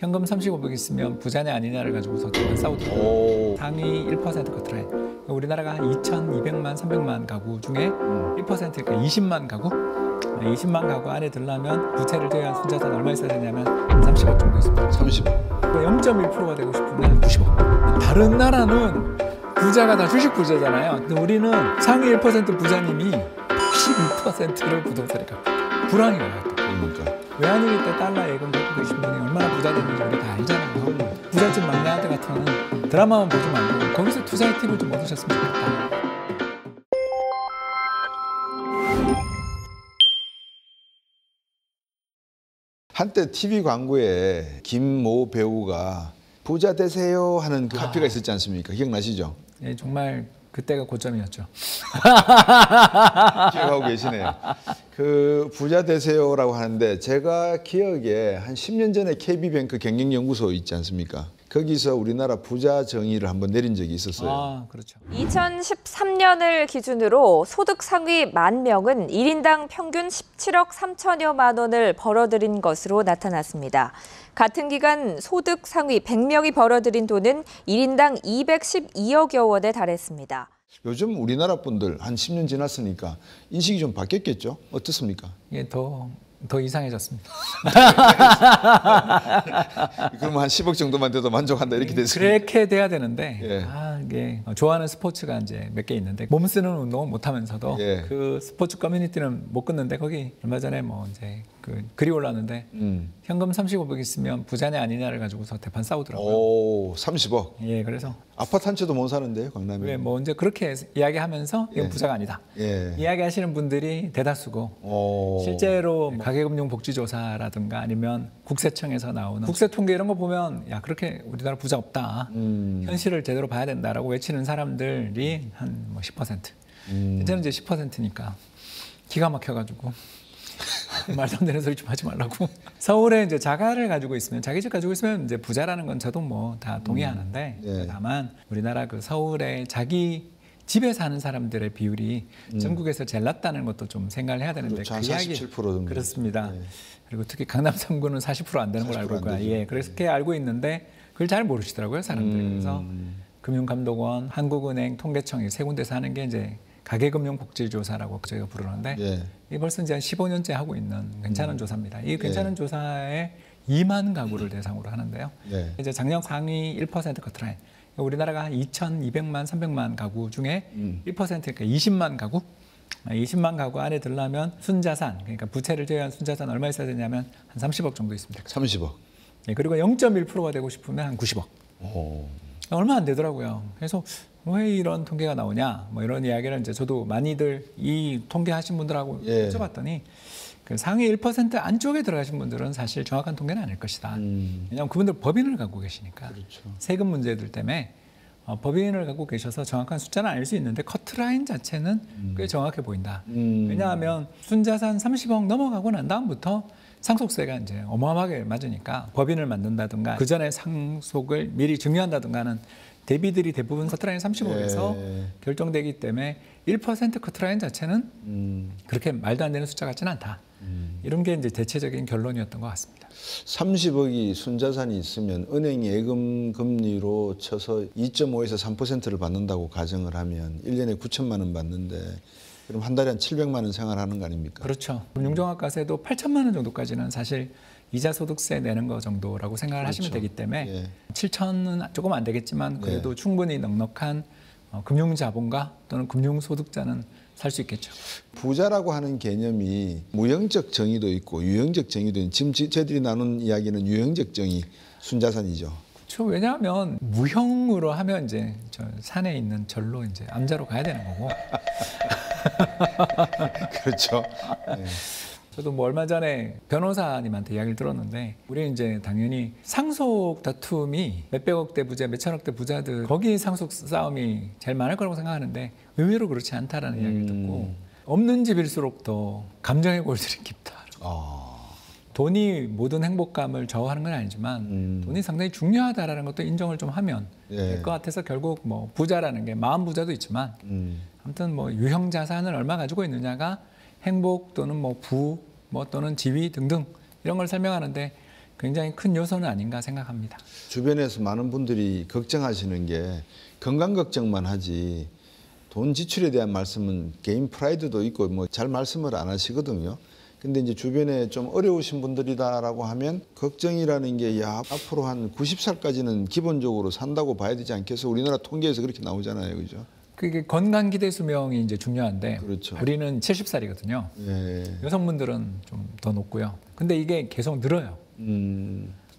현금 35억 있으면 부자냐 아니냐를 가지고서 정말 싸우더라고요. 상위 1% 커트라인. 우리나라가 한 2,200만, 300만 가구 중에 1%니까 20만 가구? 20만 가구 안에 들려면 부채를 제외한 순자산 얼마 있어야 되냐면 한 30억 정도 있습니다. 30억. 0.1%가 되고 싶으면 한 90억. 다른 나라는 부자가 다 주식 부자잖아요. 근데 우리는 상위 1% 부자님이 92%를 부동산에 갖고 불황이 와요. 그러니까. 외환위기 때 달러 예금 갖고 계신 분이 얼마나 부자 됐는지 우리 다 알잖아요. 부잣집 막내 아들 같은 경우는 드라마만 보지 말고 거기서 투자의 팁을 좀 얻으셨으면 좋겠다. 한때 TV 광고에 김모 배우가 부자 되세요 하는 그 카피가 있었지 않습니까? 기억나시죠? 예, 정말 그때가 고점이었죠. 기억하고 계시네요. 그 부자 되세요라고 하는데 제가 기억에 한 10년 전에 KB뱅크 경영연구소 있지 않습니까? 거기서 우리나라 부자 정의를 한번 내린 적이 있었어요. 아, 그렇죠. 2013년을 기준으로 소득 상위 10,000명은 1인당 평균 17억 3천여만 원을 벌어들인 것으로 나타났습니다. 같은 기간 소득 상위 100명이 벌어들인 돈은 1인당 212억여 원에 달했습니다. 요즘 우리나라 분들 한 10년 지났으니까 인식이 좀 바뀌었겠죠? 어떻습니까? 이게 더 이상해졌습니다. 그러면 한 10억 정도만 돼도 만족한다 이렇게 됐습니다. 그렇게 돼야 되는데 예. 이게 좋아하는 스포츠가 이제 몇 개 있는데 몸 쓰는 운동은 못 하면서도 예. 그 스포츠 커뮤니티는 못 끊는데 거기 얼마 전에 뭐 이제 그 글이 올랐는데 현금 35억 있으면 부자냐 아니냐를 가지고서 대판 싸우더라고요. 오, 30억. 예, 그래서 아파트 한 채도 못 사는데요, 강남에. 왜 뭐 이제 그렇게 이야기하면서 이건 예. 부자가 아니다. 예. 이야기하시는 분들이 대다수고 오. 실제로 가계금융복지조사라든가 아니면 국세청에서 나오는 국세통계 이런 거 보면 야 그렇게 우리나라 부자 없다. 현실을 제대로 봐야 된다라고 외치는 사람들이 한 뭐 10%. 저는 이제 10%니까 기가 막혀가지고 말도 안 되는 소리 좀 하지 말라고. 서울에 이제 자가를 가지고 있으면 자기 집 가지고 있으면 이제 부자라는 건 저도 뭐 다 동의하는데 예. 다만 우리나라 그 서울에 자기 집에 사는 사람들의 비율이 전국에서 제일 낮다는 것도 좀 생각을 해야 되는데 그렇죠. 한 그 이야기 47% 정도. 그렇습니다. 예. 그리고 특히 강남 3구는 40% 안 되는 걸 알고 있고요. 예, 그렇게 알고 있는데 그걸 잘 모르시더라고요, 사람들이. 그래서 금융감독원, 한국은행, 통계청 이 세 군데서 하는 게 이제 가계금융복지조사라고 저희가 부르는데 예. 이 벌써 이제 한 15년째 하고 있는 괜찮은 조사입니다. 이 괜찮은 조사에 2만 가구를 대상으로 하는데요. 예. 이제 작년 상위 1% 커트라인. 우리나라가 한 2,200만, 300만 가구 중에 1%니까 20만 가구? 20만 가구 안에 들려면 순자산, 그러니까 부채를 제외한 순자산 얼마 있어야 되냐면 한 30억 정도 있습니다. 30억. 예, 그리고 0.1%가 되고 싶으면 한 90억. 오. 얼마 안 되더라고요. 그래서 왜 이런 통계가 나오냐, 뭐 이런 이야기를 이제 저도 많이들 이 통계하신 분들하고 예. 여쭤봤더니 그 상위 1% 안쪽에 들어가신 분들은 사실 정확한 통계는 아닐 것이다. 왜냐하면 그분들 법인을 갖고 계시니까 그렇죠. 세금 문제들 때문에 법인을 갖고 계셔서 정확한 숫자는 알 수 있는데 커트라인 자체는 꽤 정확해 보인다. 왜냐하면 순자산 30억 넘어가고 난 다음부터 상속세가 이제 어마어마하게 맞으니까 법인을 만든다든가 그 전에 상속을 미리 증여한다든가 하는 대비들이 대부분 커트라인 30억에서 예. 결정되기 때문에 1% 커트라인 자체는 그렇게 말도 안 되는 숫자 같지는 않다. 이런 게 이제 대체적인 결론이었던 것 같습니다. 30억이 순자산이 있으면 은행 예금 금리로 쳐서 2.5에서 3%를 받는다고 가정을 하면 1년에 9천만 원 받는데 그럼 한 달에 한 700만 원 생활하는 거 아닙니까? 그렇죠. 금융종합과세도 8천만 원 정도까지는 사실 이자 소득세 내는 거 정도라고 생각을 그렇죠. 하시면 되기 때문에 예. 7천은 조금 안 되겠지만 그래도 예. 충분히 넉넉한 금융자본가 또는 금융소득자는 살 수 있겠죠. 부자라고 하는 개념이 무형적 정의도 있고 유형적 정의도 있고 지금 저희들이 나눈 이야기는 유형적 정의, 순자산이죠. 그렇죠. 왜냐하면 무형으로 하면 이제 저 산에 있는 절로 이제 암자로 가야 되는 거고. 그렇죠. 네. 저도 뭐 얼마 전에 변호사님한테 이야기를 들었는데 우리는 이제 당연히 상속 다툼이 몇백억대 부자, 몇천억대 부자들 거기 상속 싸움이 제일 많을 거라고 생각하는데 의외로 그렇지 않다라는 이야기를 듣고 없는 집일수록 더 감정의 골들이 깊다. 돈이 모든 행복감을 좌우하는 건 아니지만 돈이 상당히 중요하다라는 것도 인정을 좀 하면 될 것 같아서 결국 뭐 부자라는 게 마음 부자도 있지만 아무튼 뭐 유형 자산을 얼마 가지고 있느냐가 행복 또는 뭐 부, 뭐 또는 지위 등등 이런 걸 설명하는데 굉장히 큰 요소는 아닌가 생각합니다. 주변에서 많은 분들이 걱정하시는 게 건강 걱정만 하지 돈 지출에 대한 말씀은 개인 프라이드도 있고 뭐 잘 말씀을 안 하시거든요. 근데 이제 주변에 좀 어려우신 분들이다라고 하면 걱정이라는 게 야, 앞으로 한 90살까지는 기본적으로 산다고 봐야 되지 않겠어? 우리나라 통계에서 그렇게 나오잖아요. 그죠? 그게 건강 기대 수명이 이제 중요한데 그렇죠. 우리는 70살이거든요. 예. 여성분들은 좀 더 높고요. 근데 이게 계속 늘어요.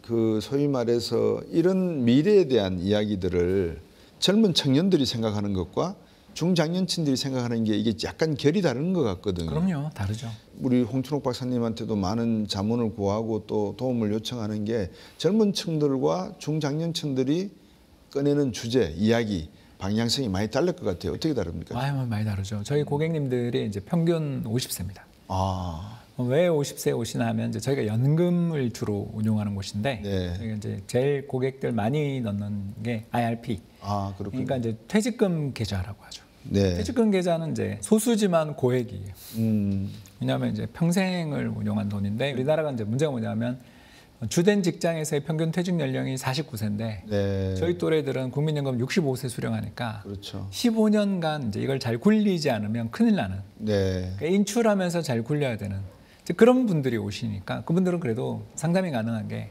그 소위 말해서 이런 미래에 대한 이야기들을 젊은 청년들이 생각하는 것과 중장년층들이 생각하는 게 이게 약간 결이 다른 것 같거든요. 그럼요. 다르죠. 우리 홍춘옥 박사님한테도 많은 자문을 구하고 또 도움을 요청하는 게 젊은 층들과 중장년층들이 꺼내는 주제, 이야기, 방향성이 많이 다를 것 같아요. 어떻게 다릅니까? 많이 다르죠. 저희 고객님들이 이제 평균 50세입니다. 아, 왜 50세 오시나 하면 이제 저희가 연금을 주로 운용하는 곳인데 네. 저희가 이제 제일 고객들 많이 넣는 게 IRP. 아, 그렇군요. 그러니까 이제 퇴직금 계좌라고 하죠. 네. 퇴직금 계좌는 이제 소수지만 고액이에요. 왜냐하면 이제 평생을 운용한 돈인데 우리나라가 이제 문제가 뭐냐면 주된 직장에서의 평균 퇴직 연령이 49세인데 네. 저희 또래들은 국민연금 65세 수령하니까 그렇죠. 15년간 이제 이걸 잘 굴리지 않으면 큰일 나는. 네. 그러니까 인출하면서 잘 굴려야 되는 이제 그런 분들이 오시니까 그분들은 그래도 상담이 가능한 게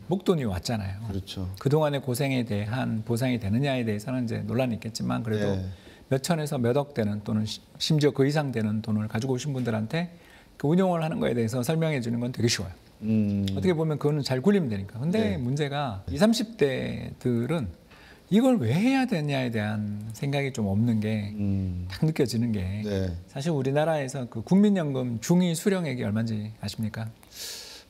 목돈이 왔잖아요. 그렇죠. 그동안의 고생에 대한 보상이 되느냐에 대해서는 이제 논란이 있겠지만 그래도 네. 몇 천에서 몇 억 되는 또는 심지어 그 이상 되는 돈을 가지고 오신 분들한테 그 운용을 하는 거에 대해서 설명해 주는 건 되게 쉬워요. 어떻게 보면 그거는 잘 굴리면 되니까. 근데 네. 문제가 20, 30대들은 이걸 왜 해야 되냐에 대한 생각이 좀 없는 게 딱 느껴지는 게 네. 사실 우리나라에서 그 국민연금 중위 수령액이 얼마인지 아십니까?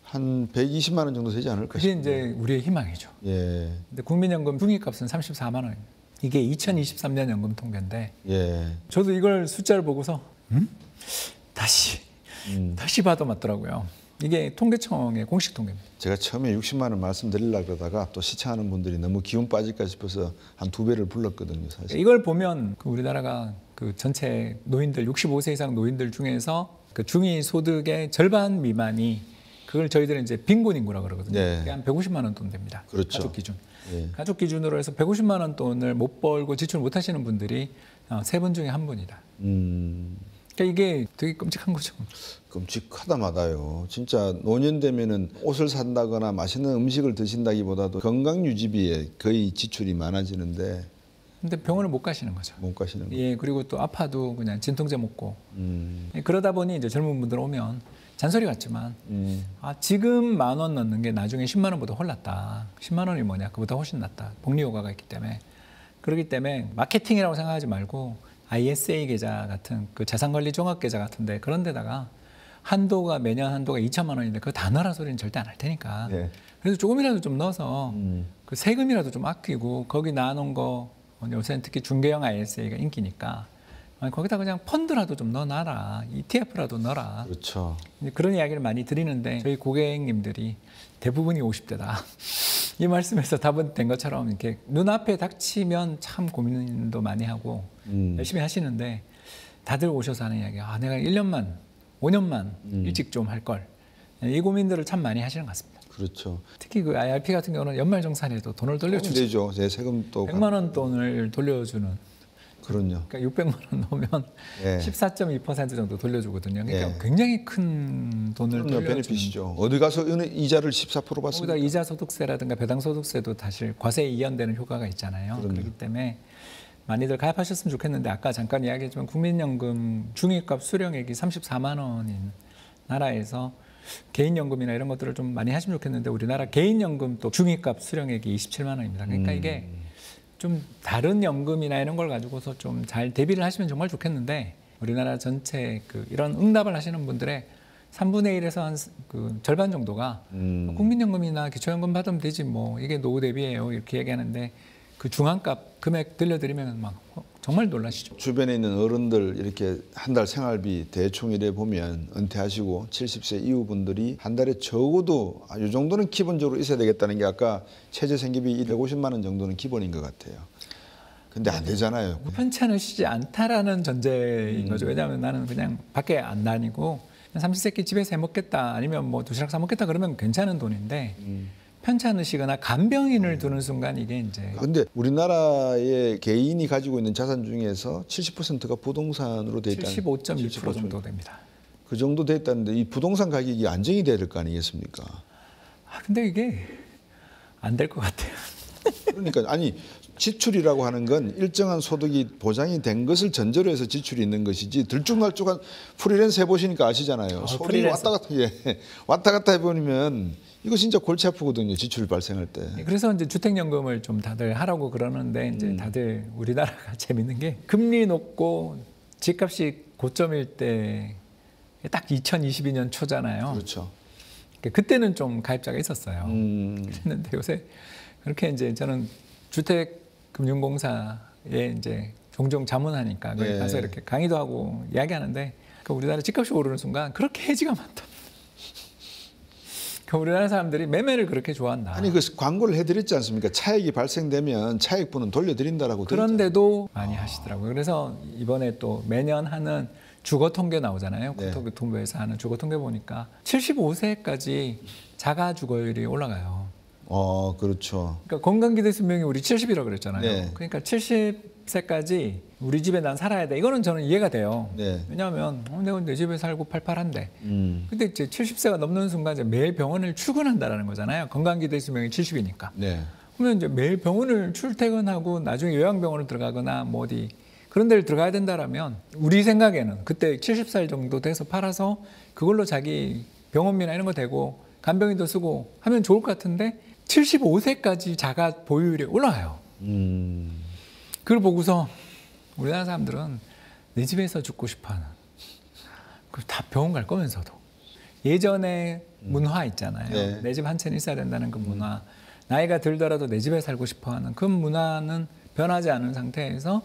한 120만 원 정도 되지 않을까 그게 싶은데. 이제 우리의 희망이죠. 예. 근데 국민연금 중위값은 34만 원입니다. 이게 2023년 연금 통계인데 예. 저도 이걸 숫자를 보고서 다시 봐도 맞더라고요. 이게 통계청의 공식 통계입니다. 제가 처음에 60만 원 말씀드리려고 그러다가 또 시청하는 분들이 너무 기운 빠질까 싶어서 한 2배를 불렀거든요, 사실. 이걸 보면 그 우리나라가 그 전체 노인들 65세 이상 노인들 중에서 그 중위 소득의 절반 미만이 그걸 저희들은 이제 빈곤 인구라 그러거든요. 네. 그게 한 150만 원 돈 됩니다. 그렇죠. 가족 기준. 예. 가족 기준으로 해서 150만 원 돈을 못 벌고 지출 못 하시는 분들이 3분 중에 1분이다. 그러니까 이게 되게 끔찍한 거죠. 끔찍하다마다요. 진짜 노년 되면은 옷을 산다거나 맛있는 음식을 드신다기보다도 건강 유지비에 거의 지출이 많아지는데 근데 병원을 못 가시는 거죠. 못 가시는 거. 예, 그리고 또 아파도 그냥 진통제 먹고. 예, 그러다 보니 이제 젊은 분들 오면 잔소리 같지만 지금 10,000원 넣는 게 나중에 10만 원보다 홀랐다. 10만 원이 뭐냐? 그보다 훨씬 낫다. 복리 효과가 있기 때문에. 그렇기 때문에 마케팅이라고 생각하지 말고 ISA 계좌 같은 그 자산관리 종합 계좌 같은데 그런 데다가 한도가 매년 한도가 2천만 원인데 그거 다 넣으라 소리는 절대 안 할 테니까. 네. 그래서 조금이라도 좀 넣어서 그 세금이라도 좀 아끼고 거기 나눈 거 요새는 특히 중개형 ISA가 인기니까 거기다 그냥 펀드라도 좀 넣어놔라. ETF라도 넣어라. 그렇죠. 이제 그런 이야기를 많이 드리는데 저희 고객님들이 대부분이 50대다. 이 말씀에서 답은 된 것처럼 이렇게 눈앞에 닥치면 참 고민도 많이 하고 열심히 하시는데 다들 오셔서 하는 이야기가 내가 1년만, 5년만 일찍 좀 할 걸. 이 고민들을 참 많이 하시는 것 같습니다. 그렇죠. 특히 그 IRP 같은 경우는 연말정산에도 돈을 돌려주죠. 되죠. 제 세금도 100만 원 돈을 돌려주는. 그럼요. 그러니까 600만 원 넣으면 예. 14.2% 정도 돌려주거든요. 그러니까 예. 굉장히 큰 돈을 그럼요. 돌려주는. 베네핏이죠. 어디 가서 이자를 14% 거기다 받습니다. 이자 소득세라든가 배당 소득세도 사실 과세에 이연되는 효과가 있잖아요. 그럼요. 그렇기 때문에 많이들 가입하셨으면 좋겠는데 아까 잠깐 이야기했지만 국민연금 중위값 수령액이 34만 원인 나라에서 개인연금이나 이런 것들을 좀 많이 하시면 좋겠는데 우리나라 개인연금 또 중위값 수령액이 27만 원입니다. 그러니까 이게 좀 다른 연금이나 이런 걸 가지고서 좀 잘 대비를 하시면 정말 좋겠는데 우리나라 전체 그 이런 응답을 하시는 분들의 3분의 1에서 한 그 절반 정도가 국민연금이나 기초연금 받으면 되지 뭐 이게 노후 대비예요 이렇게 얘기하는데 그 중앙값 금액 들려드리면 막 정말 놀라시죠. 주변에 있는 어른들 이렇게 한 달 생활비 대충 이래 보면 은퇴하시고 70세 이후 분들이 한 달에 적어도 이 정도는 기본적으로 있어야 되겠다는 게 아까 최저생계비 150만 원 정도는 기본인 것 같아요. 근데 안 되잖아요. 편찮으시지 않다라는 전제인 거죠. 왜냐하면 나는 그냥 밖에 안 다니고 삼시세끼 집에서 해 먹겠다 아니면 뭐 도시락 사 먹겠다 그러면 괜찮은 돈인데 편찮으시거나 간병인을 두는 순간 이게 이제 근데 우리나라의 개인이 가지고 있는 자산 중에서 70%가 부동산으로 돼 있다는 75.2% 정도 됩니다. 그 정도 돼 있다는데 이 부동산 가격이 안정이 돼야 될 거 아니겠습니까? 근데 이게 안 될 것 같아요. 그러니까 아니 지출이라고 하는 건 일정한 소득이 보장이 된 것을 전제로 해서 지출이 있는 것이지 들쭉날쭉한 프리랜서 해보시니까 아시잖아요. 소득이 프리랜서. 왔다 갔다 해보면 이거 진짜 골치 아프거든요. 지출 발생할 때. 그래서 이제 주택연금을 좀 다들 하라고 그러는데 이제 다들 우리나라가 재밌는 게 금리 높고 집값이 고점일 때 딱 2022년 초잖아요. 그렇죠. 그때는 좀 가입자가 있었어요. 그랬는데 요새 그렇게 이제 저는 주택금융공사에 이제 종종 자문하니까 거기 네. 가서 이렇게 강의도 하고 이야기하는데 우리나라 집값이 오르는 순간 그렇게 해지가 많다. 우리나라 사람들이 매매를 그렇게 좋아한다. 아니 그 광고를 해드렸지 않습니까? 차익이 발생되면 차익분은 돌려드린다라고. 그런데도 많이 하시더라고요. 그래서 이번에 또 매년 하는 주거 통계 나오잖아요. 네. 국토교통부에서 하는 주거 통계 보니까 75세까지 자가 주거율이 올라가요. 그렇죠. 그러니까 건강기대 수명이 우리 70이라고 그랬잖아요. 네. 그러니까 70세까지 우리 집에 난 살아야 돼. 이거는 저는 이해가 돼요. 네. 왜냐하면 내가 내 집에 살고 팔팔한데. 음. 근데 이제 70세가 넘는 순간 이제 매일 병원을 출근한다라는 거잖아요. 건강기대 수명이 70이니까. 네. 그러면 이제 매일 병원을 출퇴근하고 나중에 요양병원을 들어가거나 뭐 어디 그런 데를 들어가야 된다라면 우리 생각에는 그때 70살 정도 돼서 팔아서 그걸로 자기 병원비나 이런 거 대고 간병인도 쓰고 하면 좋을 것 같은데 75세까지 자가 보유율이 올라가요. 그걸 보고서 우리나라 사람들은 내 집에서 죽고 싶어하는 다 병원 갈 거면서도 예전에 문화 있잖아요. 네. 내 집 한 채는 있어야 된다는 그 문화. 나이가 들더라도 내 집에 살고 싶어하는 그 문화는 변하지 않은 상태에서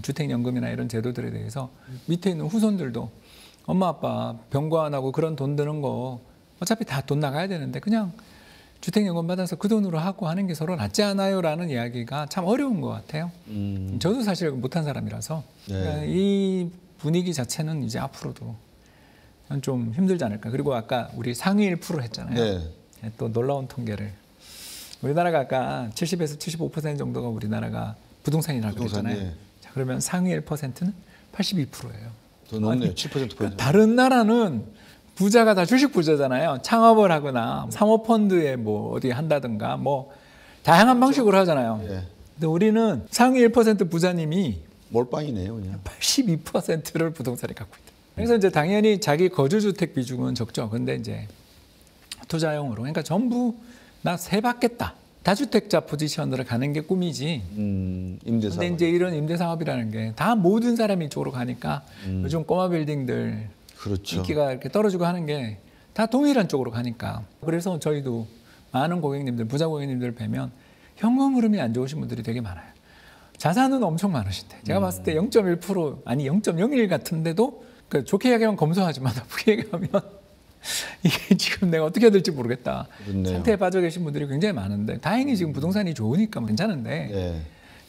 주택연금이나 이런 제도들에 대해서 밑에 있는 후손들도 엄마 아빠 병관하고 그런 돈 드는 거 어차피 다 돈 나가야 되는데 그냥 주택연금 받아서 그 돈으로 하고 하는 게 서로 낫지 않아요? 라는 이야기가 참 어려운 것 같아요. 저도 사실 못한 사람이라서 네. 그러니까 이 분위기 자체는 이제 앞으로도 좀 힘들지 않을까. 그리고 아까 우리 상위 1% 했잖아요. 네. 또 놀라운 통계를. 우리나라가 아까 70에서 75% 정도가 우리나라가 부동산이라고 부동산, 그랬잖아요. 예. 자, 그러면 상위 1%는 82%예요. 더 높네요. 7% 포인트. 다른 나라는 부자가 다 주식 부자잖아요. 창업을 하거나 사모펀드에 뭐 어디 한다든가 뭐 다양한 방식으로 하잖아요. 예. 근데 우리는 상위 1% 부자님이 몰빵이네요, 그냥. 82%를 부동산에 갖고 있다. 그래서 이제 당연히 자기 거주주택 비중은 적죠. 근데 이제 투자용으로. 그러니까 전부 나 세 받겠다. 다주택자 포지션으로 가는 게 꿈이지. 임대사. 근데 이제 이런 임대사업이라는 게 다 모든 사람이 이쪽으로 가니까 요즘 꼬마 빌딩들 그렇죠. 인기가 이렇게 떨어지고 하는 게 다 동일한 쪽으로 가니까. 그래서 저희도 많은 고객님들, 부자 고객님들 뵈면 현금 흐름이 안 좋으신 분들이 되게 많아요. 자산은 엄청 많으신데 제가 봤을 때 0.1% 아니 0.01 같은데도 그러니까 좋게 얘기하면 검소하지만 나쁘게 얘기하면 이게 지금 내가 어떻게 해야 될지 모르겠다. 그렇네요. 상태에 빠져 계신 분들이 굉장히 많은데 다행히 지금 부동산이 좋으니까 괜찮은데 네.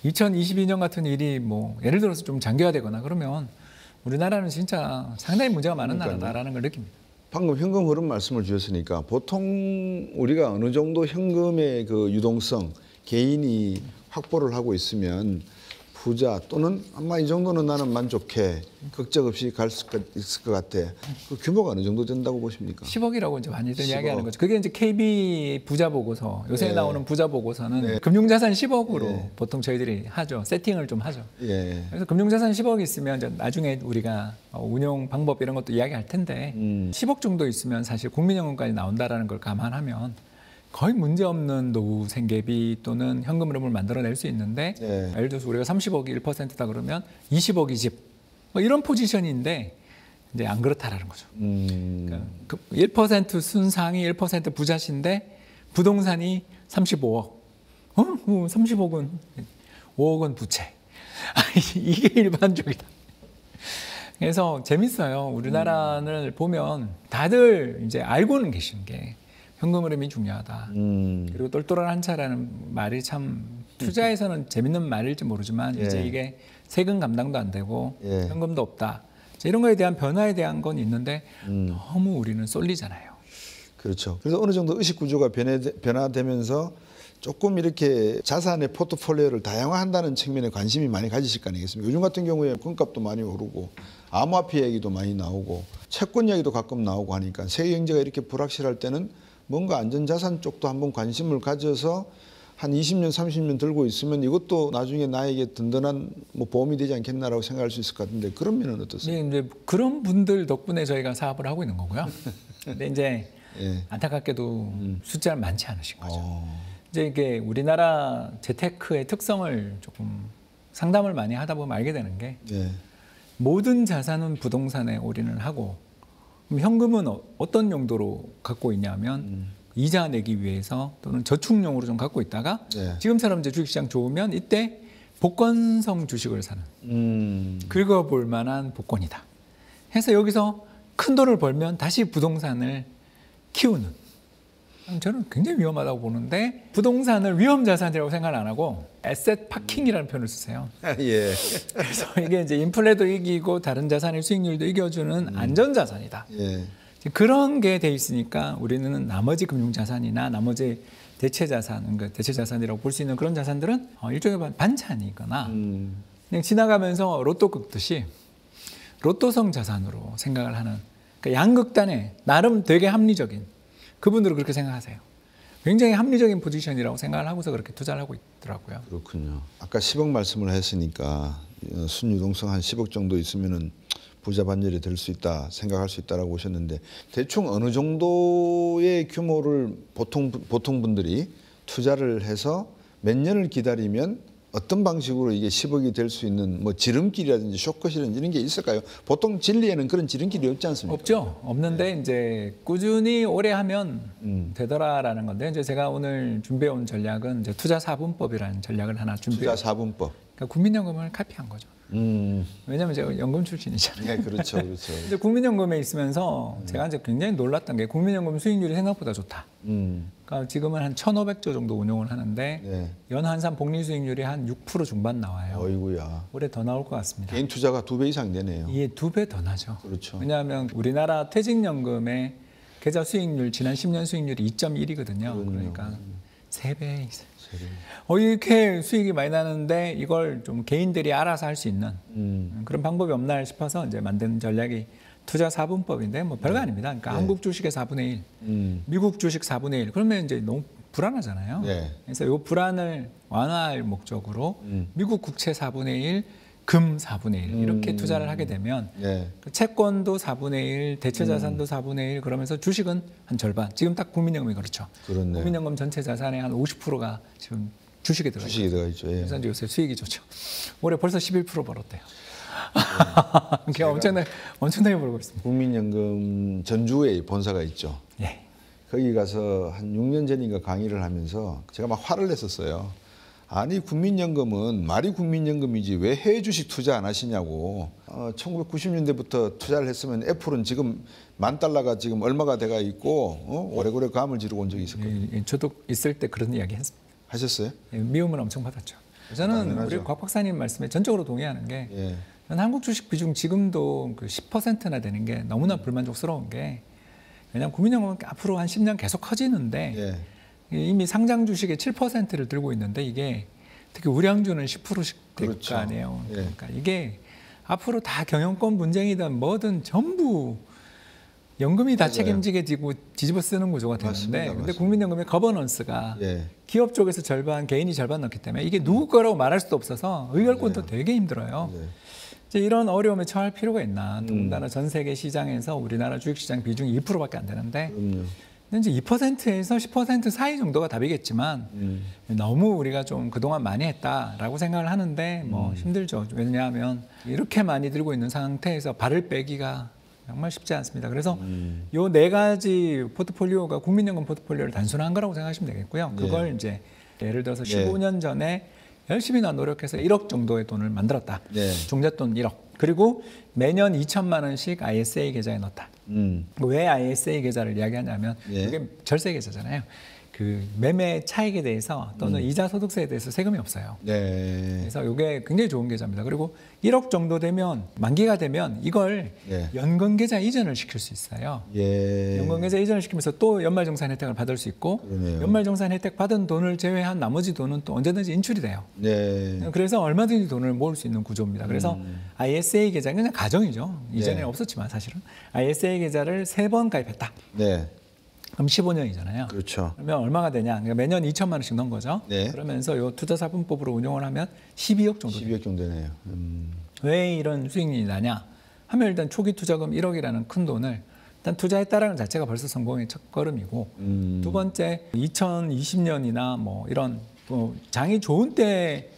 2022년 같은 일이 뭐 예를 들어서 좀 장기화되거나 그러면 우리나라는 진짜 상당히 문제가 많은 나라다라는 걸 느낍니다. 방금 현금 흐름 말씀을 주셨으니까 보통 우리가 어느 정도 현금의 그 유동성 개인이 확보를 하고 있으면 부자 또는 아마 이 정도는 나는 만족해 걱정 없이 갈 수 있을 것 같아. 그 규모가 어느 정도 된다고 보십니까? 10억이라고 이제 많이들 10억. 이야기하는 거죠. 그게 이제 KB 부자 보고서 요새 네. 나오는 부자 보고서는 네. 금융자산 10억으로 네. 보통 저희들이 하죠. 세팅을 좀 하죠. 예. 그래서 금융자산 10억 있으면 이제 나중에 우리가 운용 방법 이런 것도 이야기할 텐데 10억 정도 있으면 사실 국민연금까지 나온다라는 걸 감안하면 거의 문제 없는 노후 생계비 또는 현금 흐름을 만들어낼 수 있는데 네. 예를 들어서 우리가 30억이 1%다 그러면 20억이 집 뭐 이런 포지션인데 이제 안 그렇다라는 거죠. 그러니까 1% 순상위 1% 부자신데 부동산이 35억. 30억은 5억은 부채. 이게 일반적이다. 그래서 재밌어요. 우리나라를 보면 다들 이제 알고는 계신 게 현금 흐름이 중요하다. 그리고 똘똘한 한차라는 말이 참 투자에서는 재밌는 말일지 모르지만 예. 이제 이게 세금 감당도 안 되고 예. 현금도 없다. 이런 거에 대한 변화에 대한 건 있는데 너무 우리는 쏠리잖아요. 그렇죠. 그래서 어느 정도 의식 구조가 변화되면서 조금 이렇게 자산의 포트폴리오를 다양화한다는 측면에 관심이 많이 가지실 거 아니겠습니까? 요즘 같은 경우에 금값도 많이 오르고 암호화폐 얘기도 많이 나오고 채권 이야기도 가끔 나오고 하니까 세계 경제가 이렇게 불확실할 때는 뭔가 안전자산 쪽도 한번 관심을 가져서 한 20년, 30년 들고 있으면 이것도 나중에 나에게 든든한 뭐 보험이 되지 않겠나라고 생각할 수 있을 것 같은데 그런 면은 어떠세요? 네, 이제 그런 분들 덕분에 저희가 사업을 하고 있는 거고요. 근데 이제 예. 안타깝게도 숫자는 많지 않으신 거죠. 이제 이게 우리나라 재테크의 특성을 조금 상담을 많이 하다 보면 알게 되는 게 예. 모든 자산은 부동산에 올인을 하고 그럼 현금은 어떤 용도로 갖고 있냐면 이자 내기 위해서 또는 저축용으로 좀 갖고 있다가 네. 지금처럼 이제 주식시장 좋으면 이때 복권성 주식을 사는 긁어볼 만한 복권이다. 해서 여기서 큰 돈을 벌면 다시 부동산을 키우는. 저는 굉장히 위험하다고 보는데 부동산을 위험자산이라고 생각 안 하고 에셋 파킹이라는 표현을 쓰세요. 예. 그래서 이게 이제 인플레도 이기고 다른 자산의 수익률도 이겨주는 안전자산이다. 예. 그런 게 돼 있으니까 우리는 나머지 금융자산이나 나머지 대체자산, 그러니까 대체자산이라고 볼 수 있는 그런 자산들은 일종의 반찬이거나 그냥 지나가면서 로또 긁듯이 로또성 자산으로 생각을 하는 그러니까 양극단에 나름 되게 합리적인 그분들은 그렇게 생각하세요. 굉장히 합리적인 포지션이라고 생각을 하고서 그렇게 투자를 하고 있더라고요. 그렇군요. 아까 10억 말씀을 했으니까 순유동성 한 10억 정도 있으면은 부자 반열에 들 수 있다 생각할 수 있다라고 보셨는데 대충 어느 정도의 규모를 보통 분들이 투자를 해서 몇 년을 기다리면 어떤 방식으로 이게 10억이 될 수 있는 뭐 지름길이라든지 쇼컷이라든지 이런 게 있을까요? 보통 진리에는 그런 지름길이 없지 않습니까? 없죠. 없는데 이제 꾸준히 오래 하면 되더라라는 건데 이제 제가 오늘 준비해 온 전략은 이제 투자 4분법이라는 전략을 하나 준비해. 투자 4분법. 그러니까 국민연금을 카피한 거죠. 왜냐하면 제가 연금 출신이잖아요. 네, 그렇죠, 그렇죠. 이제 국민연금에 있으면서 제가 이제 굉장히 놀랐던 게 국민연금 수익률이 생각보다 좋다. 그러니까 지금은 한 1,500조 정도 운용을 하는데 네. 연환산 복리 수익률이 한 6% 중반 나와요. 어이구야. 올해 더 나올 것 같습니다. 개인 투자가 2배 이상 되네요. 이게 2배 더 나죠. 그렇죠. 왜냐하면 우리나라 퇴직연금의 계좌 수익률 지난 10년 수익률이 2.1이거든요. 그러니까 3배 이상. 이렇게 수익이 많이 나는데 이걸 좀 개인들이 알아서 할 수 있는 그런 방법이 없나 싶어서 이제 만든 전략이 투자 4분법인데 뭐 별거 아닙니다. 그러니까 네. 한국 주식의 4분의 1, 미국 주식 4분의 1. 그러면 이제 너무 불안하잖아요. 네. 그래서 이 불안을 완화할 목적으로 미국 국채 4분의 1, 금 4분의 1 이렇게 투자를 하게 되면 네. 채권도 4분의 1, 대체자산도 4분의 1 그러면서 주식은 한 절반. 지금 딱 국민연금이 그렇죠. 그렇네요. 국민연금 전체 자산의 한 50%가 지금 주식에 들어가 있죠. 주식이 들어가 있죠. 예. 그래서 이제 요새 수익이 좋죠. 올해 벌써 11% 벌었대요. 그게 엄청나게 벌고 있습니다. 국민연금 전주에 본사가 있죠. 예. 거기 가서 한 6년 전인가 강의를 하면서 제가 막 화를 냈었어요. 아니 국민연금은 말이 국민연금이지 왜 해외 주식 투자 안 하시냐고. 1990년대부터 투자를 했으면 애플은 지금 $10,000가 지금 얼마가 돼가 있고 오래오래 감을 지르고 온 적이 있었거든요. 예, 저도 있을 때 그런 이야기 했습니다. 하셨어요? 예, 미움을 엄청 받았죠. 저는 당연하죠. 우리 곽 박사님 말씀에 전적으로 동의하는 게 예. 저는 한국 주식 비중 지금도 그 10%나 되는 게 너무나 불만족스러운 게 왜냐하면 국민연금은 앞으로 한 10년 계속 커지는데 예. 이미 상장 주식의 7%를 들고 있는데 이게 특히 우량주는 10%씩 될 거 그렇죠. 아니에요. 예. 그러니까 이게 앞으로 다 경영권 분쟁이든 뭐든 전부 연금이 다 맞아요. 책임지게 뒤집어 쓰는 구조가 되는데 맞습니다. 근데 맞습니다. 국민연금의 거버넌스가 예. 기업 쪽에서 절반, 개인이 절반 넣기 때문에 이게 누구 거라고 말할 수도 없어서 의결권도 되게 힘들어요. 네. 이제 이런 어려움에 처할 필요가 있나. 더군다나 전 세계 시장에서 우리나라 주식시장 비중이 2%밖에 안 되는데 그럼요. 이제 2%에서 10% 사이 정도가 답이겠지만 너무 우리가 좀 그동안 많이 했다라고 생각을 하는데 뭐 힘들죠. 왜냐하면 이렇게 많이 들고 있는 상태에서 발을 빼기가 정말 쉽지 않습니다. 그래서 요 4가지 포트폴리오가 국민연금 포트폴리오를 단순한 거라고 생각하시면 되겠고요. 그걸 이제 예를 들어서 15년 전에 열심히 나 노력해서 1억 정도의 돈을 만들었다. 네. 종잣돈 1억. 그리고 매년 2천만 원씩 ISA 계좌에 넣었다. 왜 ISA 계좌를 이야기하냐면 예. 이게 절세 계좌잖아요. 그 매매 차익에 대해서 또는 이자 소득세에 대해서 세금이 없어요. 네. 그래서 이게 굉장히 좋은 계좌입니다. 그리고 1억 정도 되면 만기가 되면 이걸 네. 연금 계좌 이전을 시킬 수 있어요. 예. 연금 계좌 이전을 시키면서 또 연말정산 혜택을 받을 수 있고 그러네요. 연말정산 혜택 받은 돈을 제외한 나머지 돈은 또 언제든지 인출이 돼요. 네. 그래서 얼마든지 돈을 모을 수 있는 구조입니다. 그래서 ISA 계좌는 그냥 가정이죠. 이전에는 네. 없었지만 사실은 ISA 계좌를 3번 가입했다. 네. 그럼 15년이잖아요. 그렇죠. 그러면 얼마가 되냐? 그러니까 매년 2천만 원씩 넣은 거죠. 네. 그러면서 요 투자사분법으로 운용을 하면 12억 정도 돼요. 12억 정도 되네요. 왜 이런 수익률이 나냐 하면 일단 초기 투자금 1억이라는 큰 돈을 일단 투자했다라는 자체가 벌써 성공의 첫걸음이고 두 번째 2020년이나 뭐 이런 또 장이 좋은 때